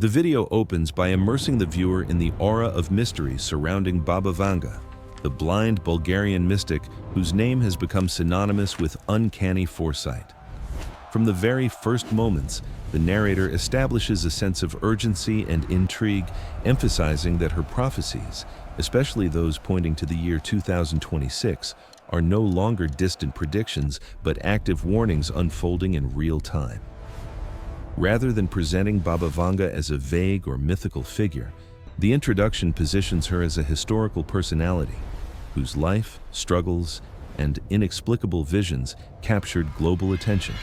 The video opens by immersing the viewer in the aura of mystery surrounding Baba Vanga, the blind Bulgarian mystic whose name has become synonymous with uncanny foresight. From the very first moments, the narrator establishes a sense of urgency and intrigue, emphasizing that her prophecies, especially those pointing to the year 2026, are no longer distant predictions but active warnings unfolding in real time. Rather than presenting Baba Vanga as a vague or mythical figure, the introduction positions her as a historical personality whose life, struggles, and inexplicable visions captured global attention.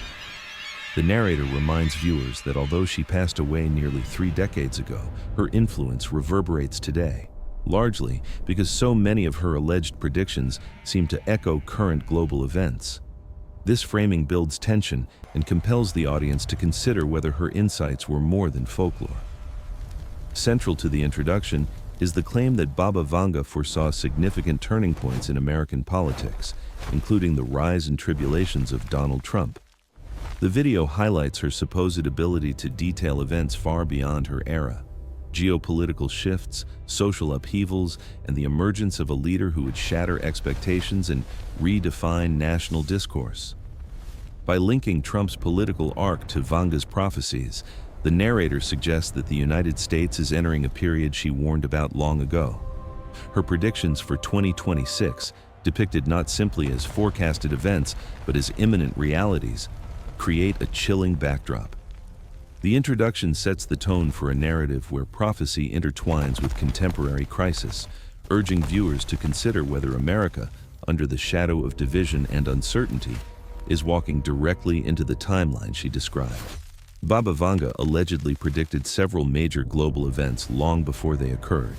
The narrator reminds viewers that although she passed away nearly 3 decades ago, her influence reverberates today, largely because so many of her alleged predictions seem to echo current global events. This framing builds tension and compels the audience to consider whether her insights were more than folklore. Central to the introduction is the claim that Baba Vanga foresaw significant turning points in American politics, including the rise and tribulations of Donald Trump. The video highlights her supposed ability to detail events far beyond her era: geopolitical shifts, social upheavals, and the emergence of a leader who would shatter expectations and redefine national discourse. By linking Trump's political arc to Vanga's prophecies, the narrator suggests that the United States is entering a period she warned about long ago. Her predictions for 2026, depicted not simply as forecasted events but as imminent realities, create a chilling backdrop. The introduction sets the tone for a narrative where prophecy intertwines with contemporary crisis, urging viewers to consider whether America, under the shadow of division and uncertainty, is walking directly into the timeline she described. Baba Vanga allegedly predicted several major global events long before they occurred,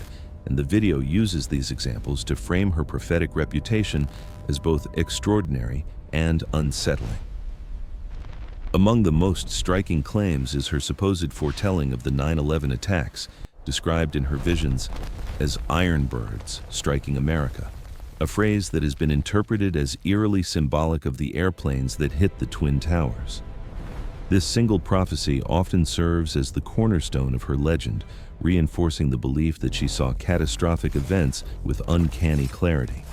and the video uses these examples to frame her prophetic reputation as both extraordinary and unsettling. Among the most striking claims is her supposed foretelling of the 9/11 attacks, described in her visions as "iron birds striking America," a phrase that has been interpreted as eerily symbolic of the airplanes that hit the Twin Towers. This single prophecy often serves as the cornerstone of her legend, reinforcing the belief that she saw catastrophic events with uncanny clarity.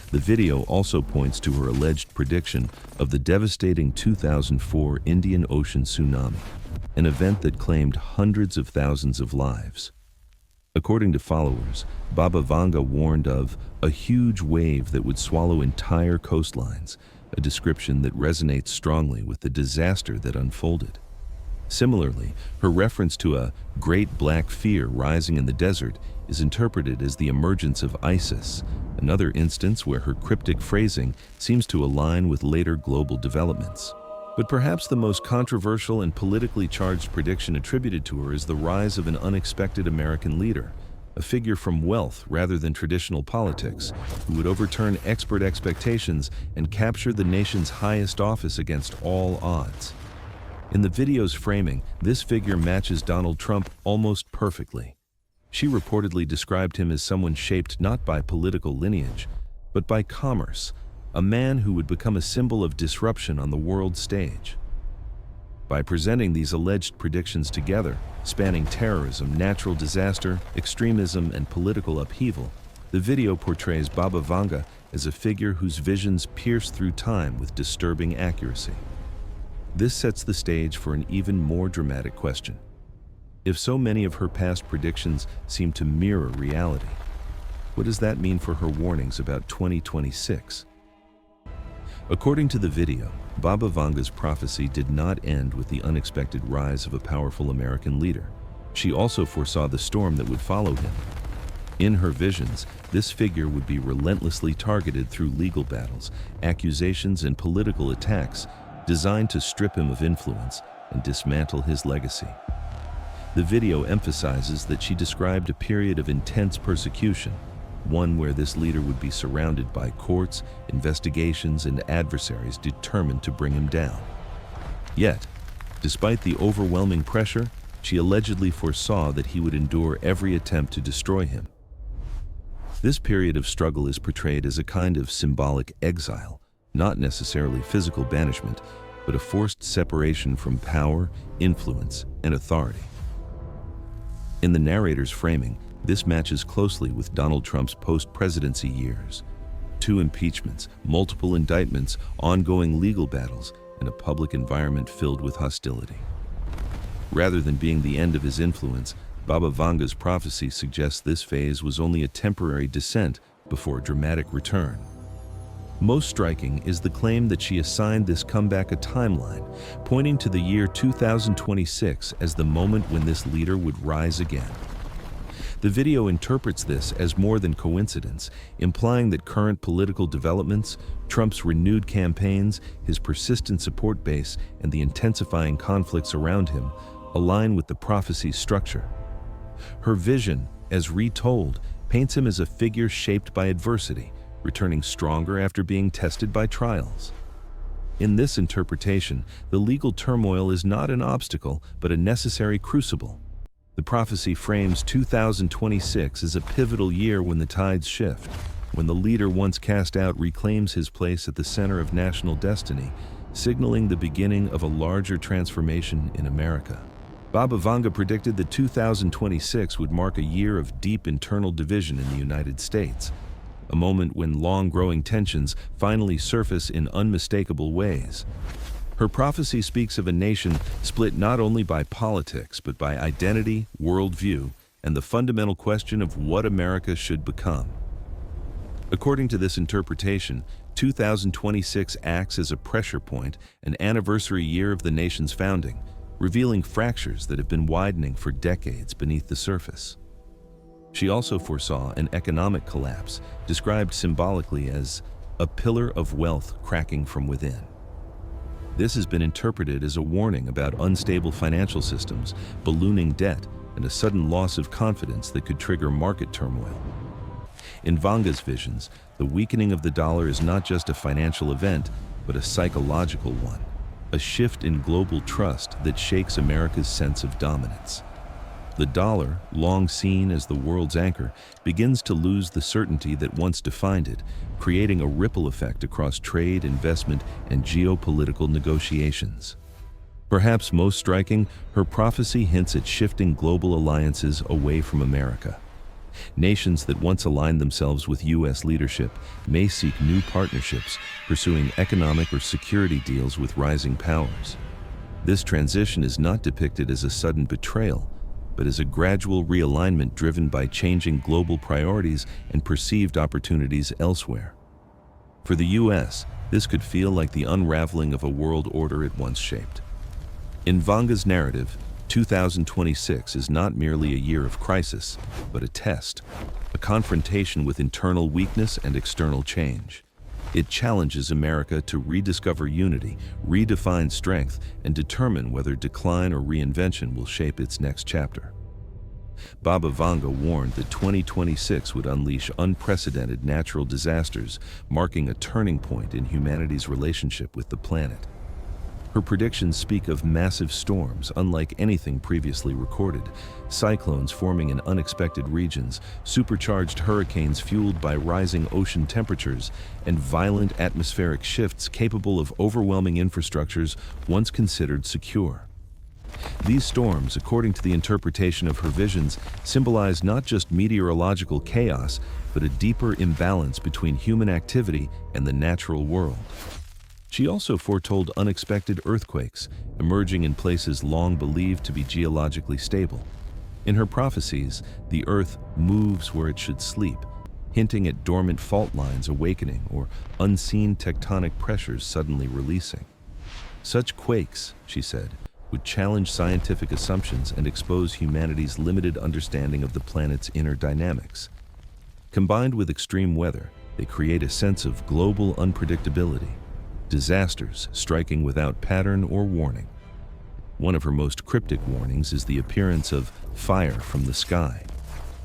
The video also points to her alleged prediction of the devastating 2004 Indian Ocean tsunami, an event that claimed hundreds of thousands of lives. According to followers, Baba Vanga warned of a huge wave that would swallow entire coastlines, a description that resonates strongly with the disaster that unfolded. Similarly, her reference to a great black fear rising in the desert is interpreted as the emergence of ISIS, another instance where her cryptic phrasing seems to align with later global developments. But perhaps the most controversial and politically charged prediction attributed to her is the rise of an unexpected American leader, a figure from wealth rather than traditional politics, who would overturn expert expectations and capture the nation's highest office against all odds. In the video's framing, this figure matches Donald Trump almost perfectly. She reportedly described him as someone shaped not by political lineage, but by commerce, a man who would become a symbol of disruption on the world stage. By presenting these alleged predictions together, spanning terrorism, natural disaster, extremism, and political upheaval, the video portrays Baba Vanga as a figure whose visions pierce through time with disturbing accuracy. This sets the stage for an even more dramatic question. If so many of her past predictions seem to mirror reality, what does that mean for her warnings about 2026? According to the video, Baba Vanga's prophecy did not end with the unexpected rise of a powerful American leader. She also foresaw the storm that would follow him. In her visions, this figure would be relentlessly targeted through legal battles, accusations, and political attacks designed to strip him of influence and dismantle his legacy. The video emphasizes that she described a period of intense persecution, one where this leader would be surrounded by courts, investigations, and adversaries determined to bring him down. Yet, despite the overwhelming pressure, she allegedly foresaw that he would endure every attempt to destroy him. This period of struggle is portrayed as a kind of symbolic exile, not necessarily physical banishment, but a forced separation from power, influence, and authority. In the narrator's framing, this matches closely with Donald Trump's post-presidency years. 2 impeachments, multiple indictments, ongoing legal battles, and a public environment filled with hostility. Rather than being the end of his influence, Baba Vanga's prophecy suggests this phase was only a temporary descent before a dramatic return. Most striking is the claim that she assigned this comeback a timeline, pointing to the year 2026 as the moment when this leader would rise again. The video interprets this as more than coincidence, implying that current political developments, Trump's renewed campaigns, his persistent support base, and the intensifying conflicts around him align with the prophecy's structure. Her vision, as retold, paints him as a figure shaped by adversity, returning stronger after being tested by trials. In this interpretation, the legal turmoil is not an obstacle, but a necessary crucible. The prophecy frames 2026 as a pivotal year when the tides shift, when the leader once cast out reclaims his place at the center of national destiny, signaling the beginning of a larger transformation in America. Baba Vanga predicted that 2026 would mark a year of deep internal division in the United States, a moment when long-growing tensions finally surface in unmistakable ways. Her prophecy speaks of a nation split not only by politics, but by identity, worldview, and the fundamental question of what America should become. According to this interpretation, 2026 acts as a pressure point, an anniversary year of the nation's founding, revealing fractures that have been widening for decades beneath the surface. She also foresaw an economic collapse, described symbolically as a pillar of wealth cracking from within. This has been interpreted as a warning about unstable financial systems, ballooning debt, and a sudden loss of confidence that could trigger market turmoil. In Vanga's visions, the weakening of the dollar is not just a financial event, but a psychological one, a shift in global trust that shakes America's sense of dominance. The dollar, long seen as the world's anchor, begins to lose the certainty that once defined it, creating a ripple effect across trade, investment, and geopolitical negotiations. Perhaps most striking, her prophecy hints at shifting global alliances away from America. Nations that once aligned themselves with U.S. leadership may seek new partnerships, pursuing economic or security deals with rising powers. This transition is not depicted as a sudden betrayal, but as a gradual realignment driven by changing global priorities and perceived opportunities elsewhere. For the U.S., this could feel like the unraveling of a world order it once shaped. In Vanga's narrative, 2026 is not merely a year of crisis, but a test, a confrontation with internal weakness and external change. It challenges America to rediscover unity, redefine strength, and determine whether decline or reinvention will shape its next chapter. Baba Vanga warned that 2026 would unleash unprecedented natural disasters, marking a turning point in humanity's relationship with the planet. Her predictions speak of massive storms unlike anything previously recorded, cyclones forming in unexpected regions, supercharged hurricanes fueled by rising ocean temperatures, and violent atmospheric shifts capable of overwhelming infrastructures once considered secure. These storms, according to the interpretation of her visions, symbolize not just meteorological chaos, but a deeper imbalance between human activity and the natural world. She also foretold unexpected earthquakes, emerging in places long believed to be geologically stable. In her prophecies, the Earth moves where it should sleep, hinting at dormant fault lines awakening or unseen tectonic pressures suddenly releasing. Such quakes, she said, would challenge scientific assumptions and expose humanity's limited understanding of the planet's inner dynamics. Combined with extreme weather, they create a sense of global unpredictability, disasters striking without pattern or warning. One of her most cryptic warnings is the appearance of fire from the sky.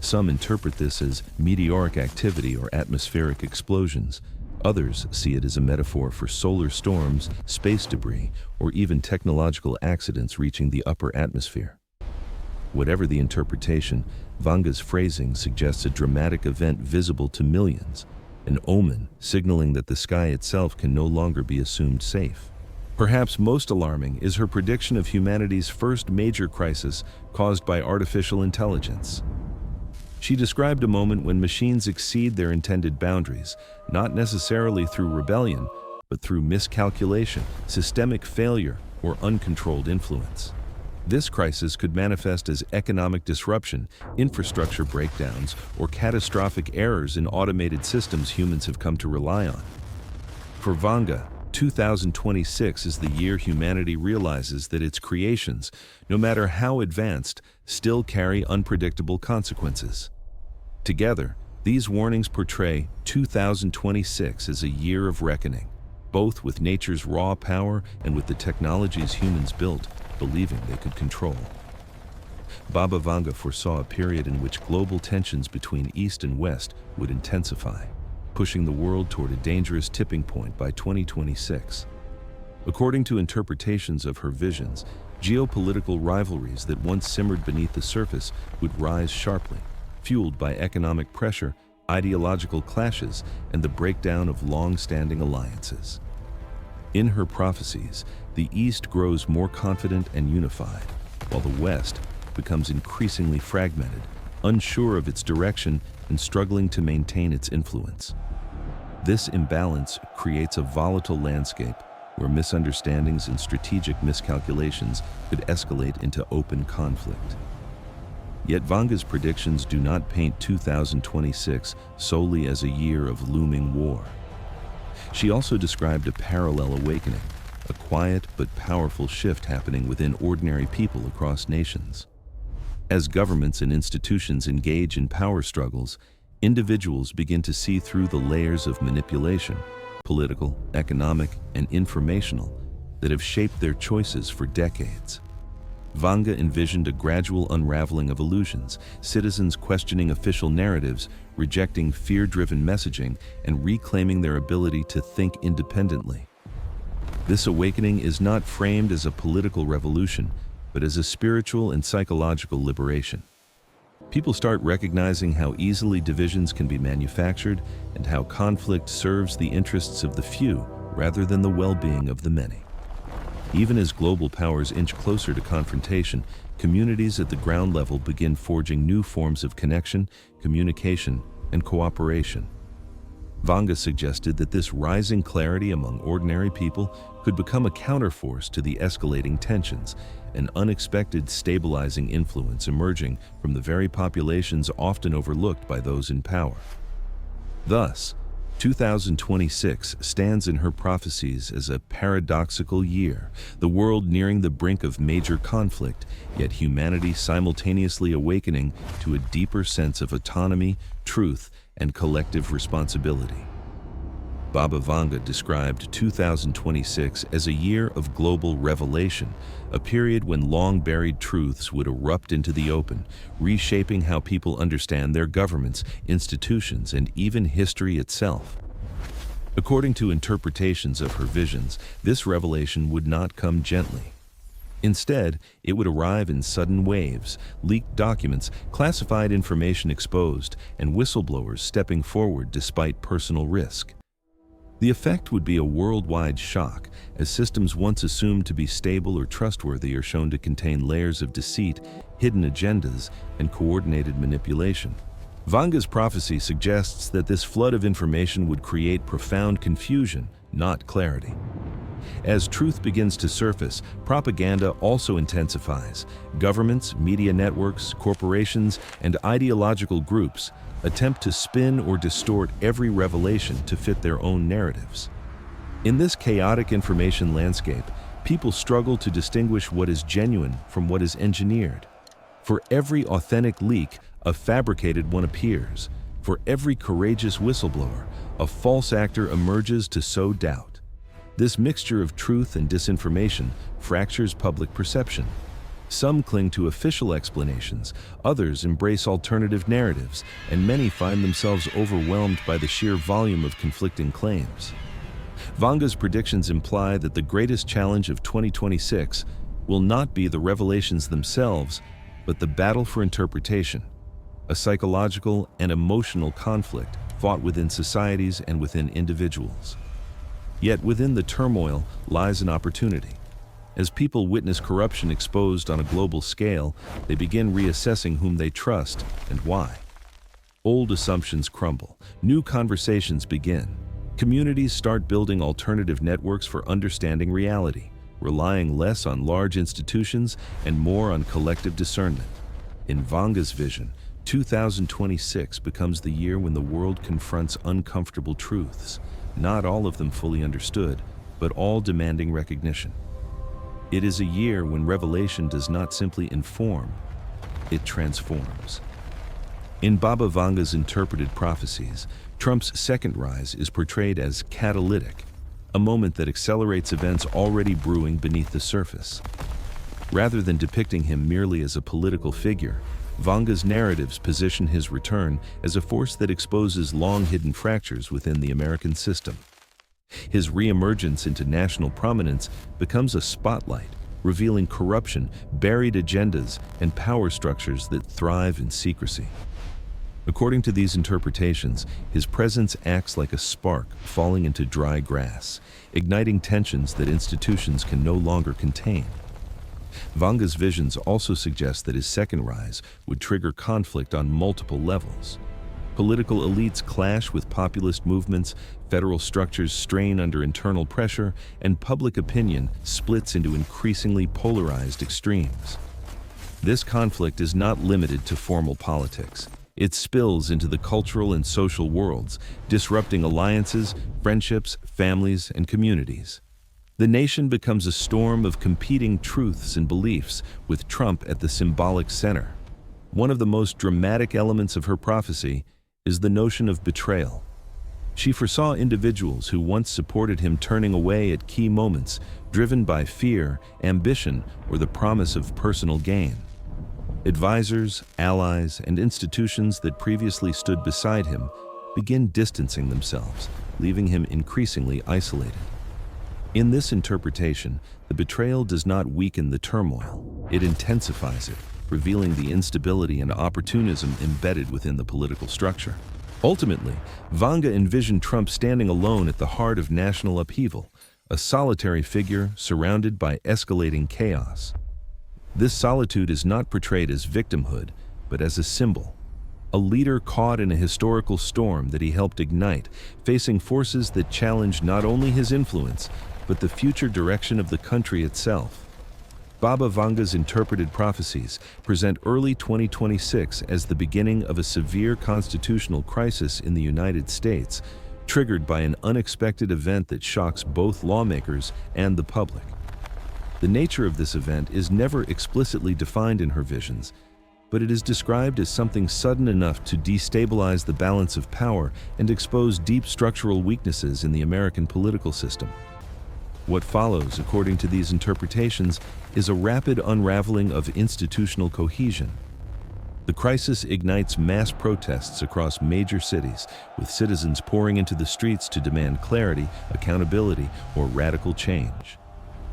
Some interpret this as meteoric activity or atmospheric explosions. Others see it as a metaphor for solar storms, space debris, or even technological accidents reaching the upper atmosphere. Whatever the interpretation, Vanga's phrasing suggests a dramatic event visible to millions, an omen signaling that the sky itself can no longer be assumed safe. Perhaps most alarming is her prediction of humanity's first major crisis caused by artificial intelligence. She described a moment when machines exceed their intended boundaries, not necessarily through rebellion, but through miscalculation, systemic failure, or uncontrolled influence. This crisis could manifest as economic disruption, infrastructure breakdowns, or catastrophic errors in automated systems humans have come to rely on. For Vanga, 2026 is the year humanity realizes that its creations, no matter how advanced, still carry unpredictable consequences. Together, these warnings portray 2026 as a year of reckoning, both with nature's raw power and with the technologies humans built, believing they could control. Baba Vanga foresaw a period in which global tensions between East and West would intensify, pushing the world toward a dangerous tipping point by 2026. According to interpretations of her visions, geopolitical rivalries that once simmered beneath the surface would rise sharply, fueled by economic pressure, ideological clashes, and the breakdown of long-standing alliances. In her prophecies, the East grows more confident and unified, while the West becomes increasingly fragmented, unsure of its direction and struggling to maintain its influence. This imbalance creates a volatile landscape where misunderstandings and strategic miscalculations could escalate into open conflict. Yet Vanga's predictions do not paint 2026 solely as a year of looming war. She also described a parallel awakening, a quiet but powerful shift happening within ordinary people across nations. As governments and institutions engage in power struggles, individuals begin to see through the layers of manipulation, political, economic, and informational, that have shaped their choices for decades. Vanga envisioned a gradual unraveling of illusions, citizens questioning official narratives, rejecting fear-driven messaging, and reclaiming their ability to think independently. This awakening is not framed as a political revolution, but as a spiritual and psychological liberation. People start recognizing how easily divisions can be manufactured and how conflict serves the interests of the few rather than the well-being of the many. Even as global powers inch closer to confrontation, communities at the ground level begin forging new forms of connection, communication, and cooperation. Vanga suggested that this rising clarity among ordinary people could become a counterforce to the escalating tensions, an unexpected stabilizing influence emerging from the very populations often overlooked by those in power. Thus, 2026 stands in her prophecies as a paradoxical year, the world nearing the brink of major conflict, yet humanity simultaneously awakening to a deeper sense of autonomy, truth, and collective responsibility. Baba Vanga described 2026 as a year of global revelation, a period when long-buried truths would erupt into the open, reshaping how people understand their governments, institutions, and even history itself. According to interpretations of her visions, this revelation would not come gently. Instead, it would arrive in sudden waves, leaked documents, classified information exposed, and whistleblowers stepping forward despite personal risk. The effect would be a worldwide shock, as systems once assumed to be stable or trustworthy are shown to contain layers of deceit, hidden agendas, and coordinated manipulation. Vanga's prophecy suggests that this flood of information would create profound confusion, not clarity. As truth begins to surface, propaganda also intensifies. Governments, media networks, corporations, and ideological groups attempt to spin or distort every revelation to fit their own narratives. In this chaotic information landscape, people struggle to distinguish what is genuine from what is engineered. For every authentic leak, a fabricated one appears. For every courageous whistleblower, a false actor emerges to sow doubt. This mixture of truth and disinformation fractures public perception. Some cling to official explanations, others embrace alternative narratives, and many find themselves overwhelmed by the sheer volume of conflicting claims. Vanga's predictions imply that the greatest challenge of 2026 will not be the revelations themselves, but the battle for interpretation, a psychological and emotional conflict fought within societies and within individuals. Yet within the turmoil lies an opportunity. As people witness corruption exposed on a global scale, they begin reassessing whom they trust and why. Old assumptions crumble, new conversations begin. Communities start building alternative networks for understanding reality, relying less on large institutions and more on collective discernment. In Vanga's vision, 2026 becomes the year when the world confronts uncomfortable truths, not all of them fully understood, but all demanding recognition. It is a year when revelation does not simply inform, it transforms. In Baba Vanga's interpreted prophecies, Trump's second rise is portrayed as catalytic, a moment that accelerates events already brewing beneath the surface. Rather than depicting him merely as a political figure, Vanga's narratives position his return as a force that exposes long-hidden fractures within the American system. His reemergence into national prominence becomes a spotlight, revealing corruption, buried agendas, and power structures that thrive in secrecy. According to these interpretations, his presence acts like a spark falling into dry grass, igniting tensions that institutions can no longer contain. Vanga's visions also suggest that his second rise would trigger conflict on multiple levels. Political elites clash with populist movements, federal structures strain under internal pressure, and public opinion splits into increasingly polarized extremes. This conflict is not limited to formal politics. It spills into the cultural and social worlds, disrupting alliances, friendships, families, and communities. The nation becomes a storm of competing truths and beliefs, with Trump at the symbolic center. One of the most dramatic elements of her prophecy is the notion of betrayal. She foresaw individuals who once supported him turning away at key moments, driven by fear, ambition, or the promise of personal gain. Advisors, allies, and institutions that previously stood beside him begin distancing themselves, leaving him increasingly isolated. In this interpretation, the betrayal does not weaken the turmoil, it intensifies it, revealing the instability and opportunism embedded within the political structure. Ultimately, Vanga envisioned Trump standing alone at the heart of national upheaval, a solitary figure surrounded by escalating chaos. This solitude is not portrayed as victimhood, but as a symbol. A leader caught in a historical storm that he helped ignite, facing forces that challenge not only his influence, but the future direction of the country itself. Baba Vanga's interpreted prophecies present early 2026 as the beginning of a severe constitutional crisis in the United States, triggered by an unexpected event that shocks both lawmakers and the public. The nature of this event is never explicitly defined in her visions, but it is described as something sudden enough to destabilize the balance of power and expose deep structural weaknesses in the American political system. What follows, according to these interpretations, is a rapid unraveling of institutional cohesion. The crisis ignites mass protests across major cities, with citizens pouring into the streets to demand clarity, accountability, or radical change.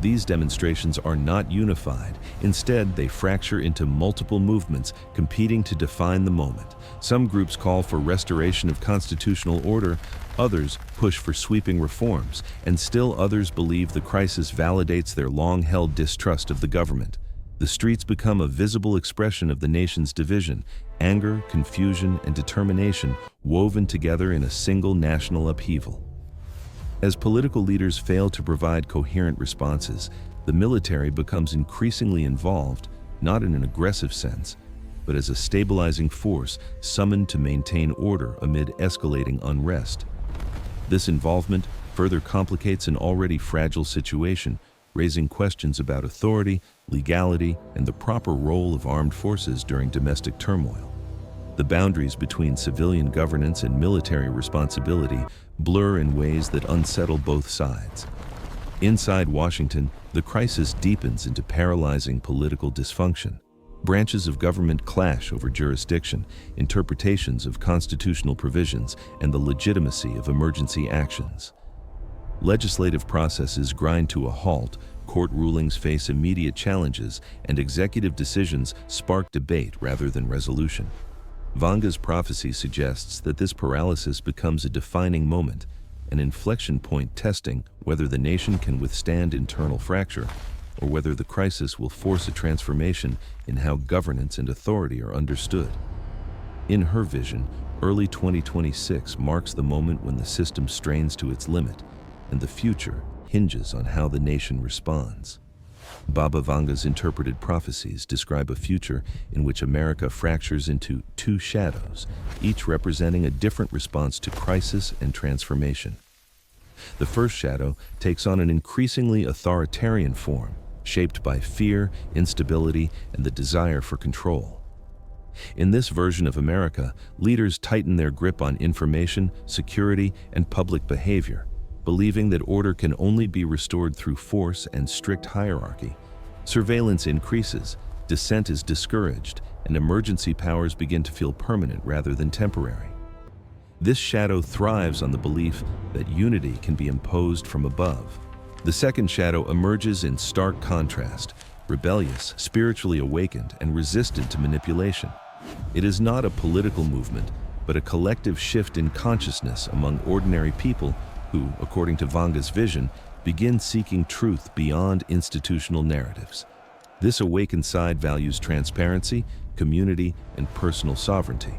These demonstrations are not unified. Instead, they fracture into multiple movements competing to define the moment. Some groups call for restoration of constitutional order, others push for sweeping reforms, and still others believe the crisis validates their long-held distrust of the government. The streets become a visible expression of the nation's division, anger, confusion, and determination woven together in a single national upheaval. As political leaders fail to provide coherent responses, the military becomes increasingly involved, not in an aggressive sense, but as a stabilizing force summoned to maintain order amid escalating unrest. This involvement further complicates an already fragile situation, raising questions about authority, legality, and the proper role of armed forces during domestic turmoil. The boundaries between civilian governance and military responsibility blur in ways that unsettle both sides. Inside Washington, the crisis deepens into paralyzing political dysfunction. Branches of government clash over jurisdiction, interpretations of constitutional provisions, and the legitimacy of emergency actions. Legislative processes grind to a halt, court rulings face immediate challenges, and executive decisions spark debate rather than resolution. Vanga's prophecy suggests that this paralysis becomes a defining moment, an inflection point testing whether the nation can withstand internal fracture or whether the crisis will force a transformation in how governance and authority are understood. In her vision, early 2026 marks the moment when the system strains to its limit, and the future hinges on how the nation responds. Baba Vanga's interpreted prophecies describe a future in which America fractures into two shadows, each representing a different response to crisis and transformation. The first shadow takes on an increasingly authoritarian form, shaped by fear, instability, and the desire for control. In this version of America, leaders tighten their grip on information, security, and public behavior, believing that order can only be restored through force and strict hierarchy. Surveillance increases, dissent is discouraged, and emergency powers begin to feel permanent rather than temporary. This shadow thrives on the belief that unity can be imposed from above. The second shadow emerges in stark contrast, rebellious, spiritually awakened, and resistant to manipulation. It is not a political movement, but a collective shift in consciousness among ordinary people who, according to Vanga's vision, begin seeking truth beyond institutional narratives. This awakened side values transparency, community, and personal sovereignty.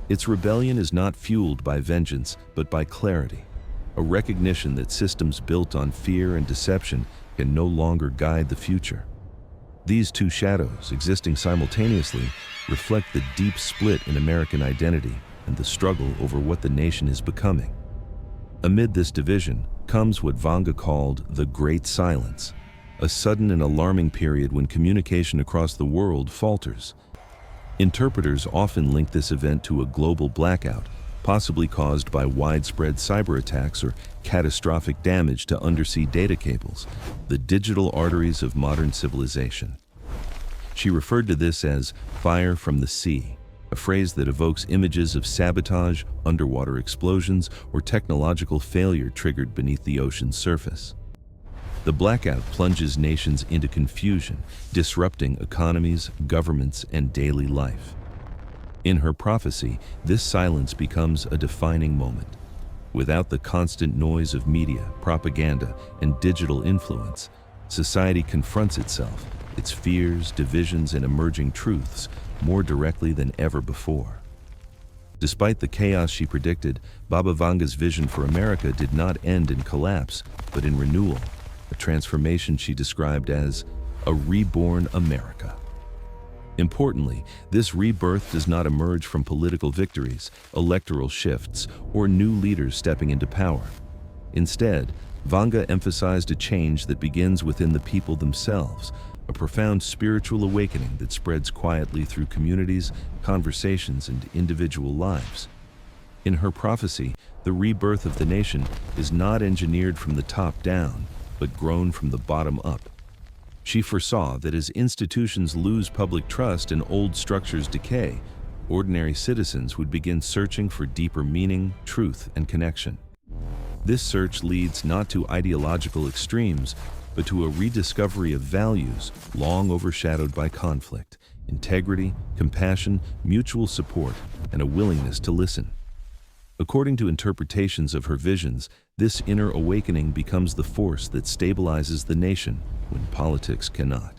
Its rebellion is not fueled by vengeance, but by clarity, a recognition that systems built on fear and deception can no longer guide the future. These two shadows, existing simultaneously, reflect the deep split in American identity and the struggle over what the nation is becoming. Amid this division comes what Vanga called the Great Silence, a sudden and alarming period when communication across the world falters. Interpreters often link this event to a global blackout, possibly caused by widespread cyber attacks or catastrophic damage to undersea data cables, the digital arteries of modern civilization. She referred to this as fire from the sea, a phrase that evokes images of sabotage, underwater explosions, or technological failure triggered beneath the ocean's surface. The blackout plunges nations into confusion, disrupting economies, governments, and daily life. In her prophecy, this silence becomes a defining moment. Without the constant noise of media, propaganda, and digital influence, society confronts itself, its fears, divisions, and emerging truths more directly than ever before. Despite the chaos she predicted, Baba Vanga's vision for America did not end in collapse, but in renewal, a transformation she described as a reborn America. Importantly, this rebirth does not emerge from political victories, electoral shifts, or new leaders stepping into power. Instead, Vanga emphasized a change that begins within the people themselves, a profound spiritual awakening that spreads quietly through communities, conversations, and individual lives. In her prophecy, the rebirth of the nation is not engineered from the top down, but grown from the bottom up. She foresaw that as institutions lose public trust and old structures decay, ordinary citizens would begin searching for deeper meaning, truth, and connection. This search leads not to ideological extremes, but to a rediscovery of values long overshadowed by conflict, integrity, compassion, mutual support, and a willingness to listen. According to interpretations of her visions, this inner awakening becomes the force that stabilizes the nation when politics cannot.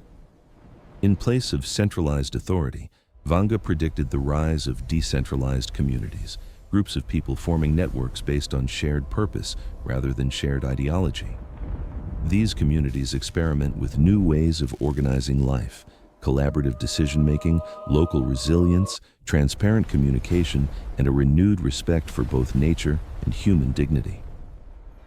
In place of centralized authority, Vanga predicted the rise of decentralized communities, groups of people forming networks based on shared purpose rather than shared ideology. These communities experiment with new ways of organizing life, collaborative decision-making, local resilience, transparent communication, and a renewed respect for both nature and human dignity.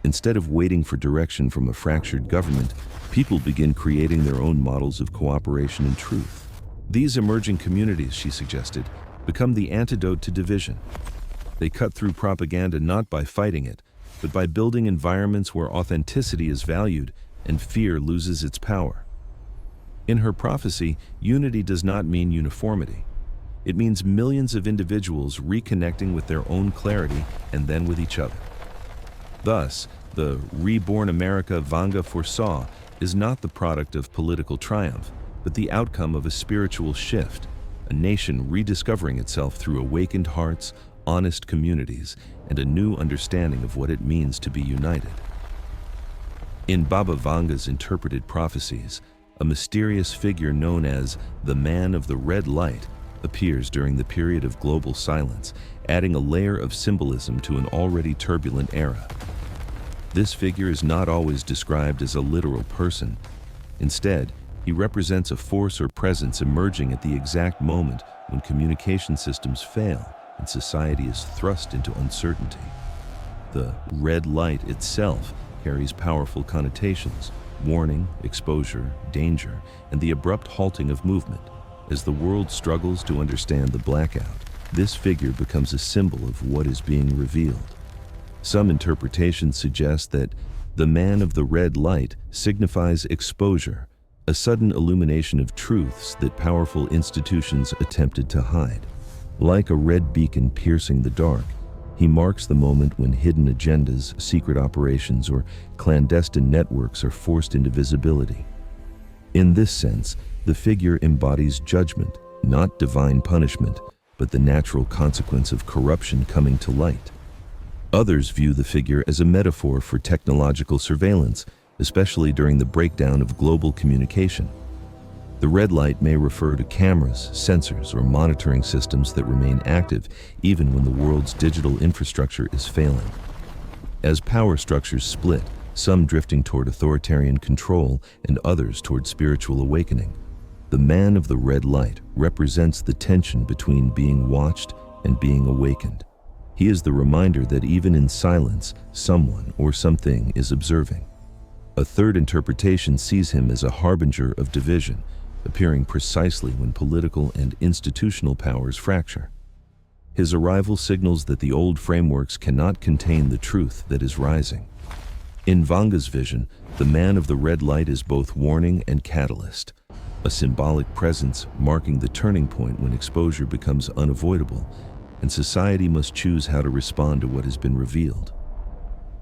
Instead of waiting for direction from a fractured government, people begin creating their own models of cooperation and truth. These emerging communities, she suggested, become the antidote to division. They cut through propaganda not by fighting it, but by building environments where authenticity is valued and fear loses its power. In her prophecy, unity does not mean uniformity. It means millions of individuals reconnecting with their own clarity and then with each other. Thus, the reborn America Vanga foresaw is not the product of political triumph, but the outcome of a spiritual shift, a nation rediscovering itself through awakened hearts, honest communities, and a new understanding of what it means to be united. In Baba Vanga's interpreted prophecies, a mysterious figure known as the Man of the Red Light appears during the period of global silence, adding a layer of symbolism to an already turbulent era. This figure is not always described as a literal person. Instead, he represents a force or presence emerging at the exact moment when communication systems fail and society is thrust into uncertainty. The red light itself carries powerful connotations: warning, exposure, danger, and the abrupt halting of movement. As the world struggles to understand the blackout, this figure becomes a symbol of what is being revealed. Some interpretations suggest that the Man of the Red Light signifies exposure, a sudden illumination of truths that powerful institutions attempted to hide. Like a red beacon piercing the dark, he marks the moment when hidden agendas, secret operations, or clandestine networks are forced into visibility. In this sense, the figure embodies judgment, not divine punishment, but the natural consequence of corruption coming to light. Others view the figure as a metaphor for technological surveillance, especially during the breakdown of global communication. The red light may refer to cameras, sensors, or monitoring systems that remain active even when the world's digital infrastructure is failing. As power structures split, some drifting toward authoritarian control and others toward spiritual awakening, the Man of the Red Light represents the tension between being watched and being awakened. He is the reminder that even in silence, someone or something is observing. A third interpretation sees him as a harbinger of division, appearing precisely when political and institutional powers fracture. His arrival signals that the old frameworks cannot contain the truth that is rising. In Vanga's vision, the Man of the Red Light is both warning and catalyst, a symbolic presence marking the turning point when exposure becomes unavoidable and society must choose how to respond to what has been revealed.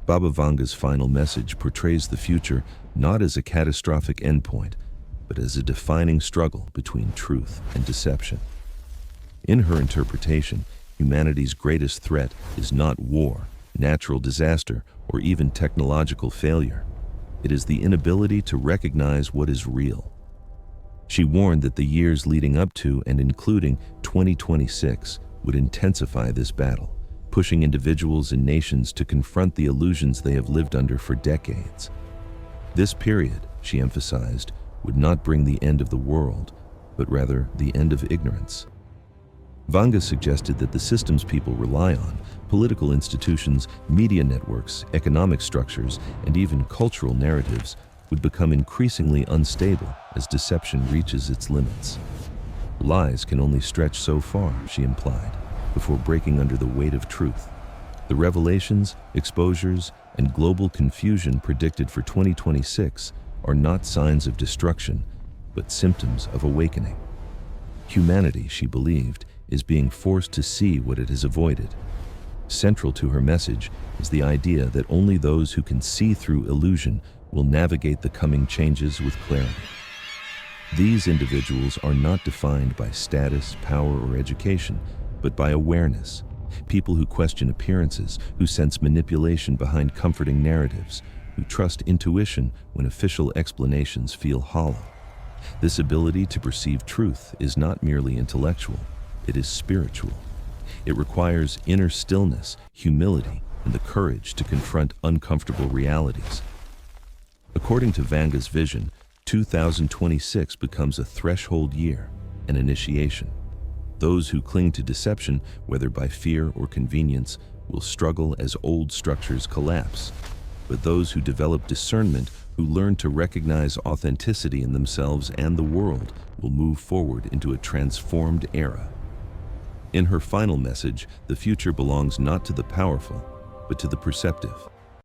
Baba Vanga's final message portrays the future not as a catastrophic endpoint, but as a defining struggle between truth and deception. In her interpretation, humanity's greatest threat is not war, natural disaster, or even technological failure. It is the inability to recognize what is real. She warned that the years leading up to and including 2026 would intensify this battle, pushing individuals and nations to confront the illusions they have lived under for decades. This period, she emphasized, would not bring the end of the world, but rather the end of ignorance. Vanga suggested that the systems people rely on, political institutions, media networks, economic structures, and even cultural narratives, would become increasingly unstable as deception reaches its limits. Lies can only stretch so far, she implied, before breaking under the weight of truth. The revelations, exposures, and global confusion predicted for 2026 are not signs of destruction, but symptoms of awakening. Humanity, she believed, is being forced to see what it has avoided. Central to her message is the idea that only those who can see through illusion will navigate the coming changes with clarity. These individuals are not defined by status, power, or education, but by awareness. People who question appearances, who sense manipulation behind comforting narratives, who trust intuition when official explanations feel hollow. This ability to perceive truth is not merely intellectual, it is spiritual. It requires inner stillness, humility, and the courage to confront uncomfortable realities. According to Vanga's vision, 2026 becomes a threshold year, an initiation. Those who cling to deception, whether by fear or convenience, will struggle as old structures collapse. But those who develop discernment, who learn to recognize authenticity in themselves and the world, will move forward into a transformed era. In her final message, the future belongs not to the powerful, but to the perceptive.